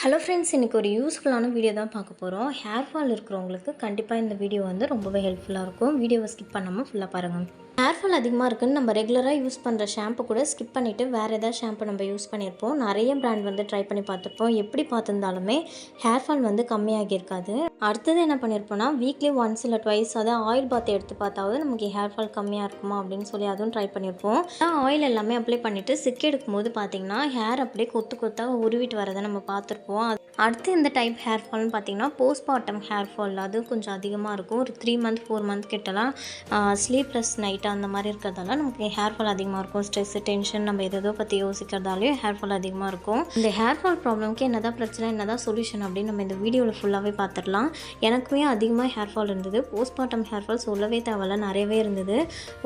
Hello friends, இன்றைக்கி ஒரு யூஸ்ஃபுல்லான வீடியோ தான் பார்க்க போகிறோம். ஹேர் ஃபால் இருக்கிறவங்களுக்கு கண்டிப்பாக இந்த வீடியோ வந்து ரொம்பவே ஹெல்ப்ஃபுல்லாக இருக்கும். வீடியோவை ஸ்கிப் பண்ணாமல் ஃபுல்லாக பாருங்கள். ஹேர் ஃபால் அதிகமாக இருக்குன்னு நம்ம ரெகுலராக யூஸ் பண்ணுற ஷாம்பு கூட ஸ்கிப் பண்ணிவிட்டு வேறு ஏதாவது ஷாம்பு நம்ம யூஸ் பண்ணியிருப்போம். நிறைய பிராண்ட் வந்து ட்ரை பண்ணி பார்த்துருப்போம். எப்படி பார்த்துருந்தாலுமே ஹேர் ஃபால் வந்து கம்மியாகியிருக்காது. அடுத்தது என்ன பண்ணியிருப்போம்னா, வீக்லி ஒன்ஸ் இல்லை ட்வைஸ் அதாவது ஆயில் பாத் எடுத்து பார்த்தாவது நமக்கு ஹேர் ஃபால் கம்மியாக இருக்குமா அப்படின்னு சொல்லி அதுவும் ட்ரை பண்ணியிருப்போம். ஆயில் எல்லாமே அப்ளை பண்ணிவிட்டு சிக்கு எடுக்கும்போது பார்த்திங்கன்னா ஹேர் அப்படியே கொத்து கொத்தாக உருவிட்டு வரதை நம்ம பார்த்துருப்போம். அடுத்து இந்த டைப் ஹேர் ஃபால்னு பார்த்திங்கன்னா போஸ்ட்மார்ட்டம் ஹேர் ஃபால் அது கொஞ்சம் அதிகமாக இருக்கும். ஒரு 3 மந்த் 4 மந்த் கிட்டலாம் ஸ்லீப்லெஸ் நைட்டு அந்த மாதிரி இருக்கிறதால நமக்கு ஹேர் ஃபால் அதிகமாக இருக்கும். ஸ்ட்ரெஸ்ஸு, டென்ஷன், நம்ம எதோ பற்றி யோசிக்கிறதாலேயும் ஹேர் ஃபால் அதிகமாக இருக்கும். இந்த ஹேர் ஃபால் ப்ராப்ளம்க்கு என்னதான் பிரச்சனை, என்னதான் சொல்யூஷன் அப்படின்னு நம்ம இந்த வீடியோவில் ஃபுல்லாகவே பார்த்துடலாம். எனக்குமே அதிகமாக ஹேர் ஃபால் இருந்தது. போஸ்ட்மார்ட்டம் ஹேர் ஃபால் சொல்லவே தேவையில்ல, நிறையவே இருந்தது.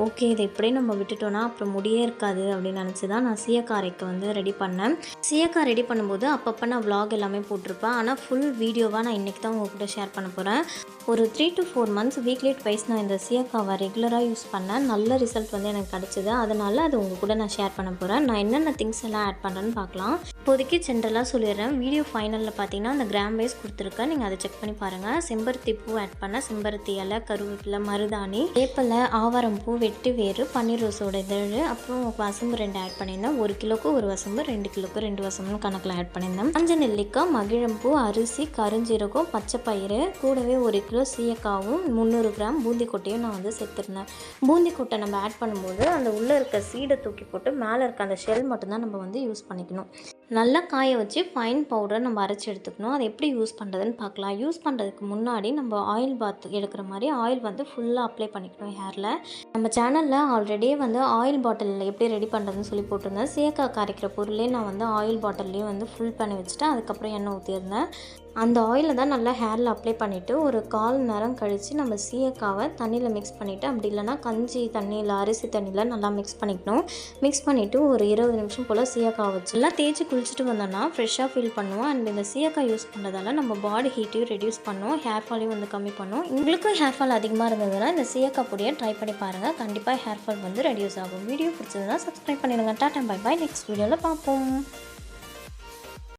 ஓகே, இதை இப்படியே நம்ம விட்டுட்டோன்னா அப்புறம் முடியே இருக்காது அப்படின்னு நினச்சி தான் நான் சீயக்காரைக்கு வந்து ரெடி பண்ணேன். சீயக்காய் ரெடி பண்ணும்போது அப்பப்போ நான் விலாக் எல்லாமே போட்டிருப்பேன். ஆனால் ஃபுல் வீடியோவாக நான் இன்றைக்கி தான் உங்கள்கிட்ட ஷேர் பண்ண போகிறேன். ஒரு 3 to 4 months வீக்லி ட்வைஸ் நான் இந்த சீயக்காவை ரெகுலராக யூஸ் பண்ணேன். நல்ல ரிசல்ட் வந்து எனக்கு கிடச்சிது. அதனால் அது உங்கள் கூட நான் ஷேர் பண்ண போகிறேன். நான் என்னென்ன திங்ஸ் எல்லாம் ஆட் பண்ணுறேன்னு பார்க்கலாம். இப்போதைக்கு ஜென்ரலாக சொல்லிடுறேன். வீடியோ ஃபைனலில் பார்த்தீங்கன்னா அந்த கிராம் வைஸ் கொடுத்துருக்கேன், நீங்கள் அதை செக் பண்ணி பாருங்கள். செம்பருத்தி பூ ஆட் பண்ண, செம்பருத்தி இலை, கருவேப்பிலை, மருதாணி, வேப்பிலை, ஆவாரம் பூ, வெட்டி வேறு, பன்னீர் ரோஸோட இதழ், அப்புறம் வசம்பு 2 ஆட் பண்ணியிருந்தேன். 1 கிலோக்கு 1 வசம்பு, 2 கிலோக்கு 2 வசம்புன்னு கணக்கில் ஆட் பண்ணியிருந்தேன். மஞ்சள் நெல்லிக்காய், மகிழம்பூ, அரிசி, கருஞ்சீரகம், பச்சை பயிறு, கூடவே 1 கிலோ சீயக்காவும் 300 கிராம் பூந்தி கொட்டையும் நான் வந்து சேர்த்துருந்தேன். பூந்தி கொட்டை நம்ம ஆட் பண்ணும்போது அந்த உள்ளே இருக்க சீடை தூக்கி போட்டு மேலே இருக்க அந்த ஷெல் மட்டும்தான் நம்ம வந்து யூஸ் பண்ணிக்கணும். நல்லா காய வச்சு ஃபைன் பவுடர் நம்ம அரைச்சி எடுத்துக்கணும். அதை எப்படி யூஸ் பண்ணுறதுன்னு பார்க்கலாம். யூஸ் பண்ணுறதுக்கு முன்னாடி நம்ம ஆயில் பாத் எடுக்கிற மாதிரி ஆயில் வந்து ஃபுல்லாக அப்ளை பண்ணிக்கணும் ஹேரில். நம்ம சேனலில் ஆல்ரெடியே வந்து ஆயில் பாட்டிலில் எப்படி ரெடி பண்ணுறதுன்னு சொல்லி போட்டிருந்தேன். சீயக்காய் கரைக்கிற பொருளே நான் வந்து ஆயில் பாட்டில்லையும் வந்து ஃபுல் பண்ணி வச்சுட்டு அதுக்கப்புறம் எண்ணெய் ஊற்றியிருந்தேன். அந்த ஆயிலை தான் நல்லா ஹேரில் அப்ளை பண்ணிவிட்டு ஒரு 1/4 நேரம் கழித்து நம்ம சீயக்காவை தண்ணியில் மிக்ஸ் பண்ணிவிட்டு, அப்படி இல்லைனா கஞ்சி தண்ணியில் அரிசி தண்ணியில் நல்லா மிக்ஸ் பண்ணிக்கணும். மிக்ஸ் பண்ணிவிட்டு ஒரு 20 நிமிஷம் போல் சீயக்காவை வச்சு எல்லாம் தேய்ச்சி குளிச்சுட்டு வந்தோன்னா ஃப்ரெஷ்ஷாக ஃபீல் பண்ணுவோம். அண்ட் இந்த சீயக்காய் யூஸ் பண்ணுறதால நம்ம பாடி ஹீட்டையும் ரெடியூஸ் பண்ணுவோம், ஹேர் ஃபாலையும் வந்து கம்மி பண்ணுவோம். உங்களுக்கும் ஹேர் ஃபால் அதிகமாக இருந்ததுன்னா இந்த சீயக்காய் பொடியை ட்ரை பண்ணி பாருங்கள். கண்டிப்பாக ஹேர் ஃபால் வந்து ரெடியூஸ் ஆகும். வீடியோ பிடிச்சதுன்னா சப்ஸ்கிரைப் பண்ணிடுங்க. Tata bye bye. நெக்ஸ்ட் வீடியோவில் பார்ப்போம்.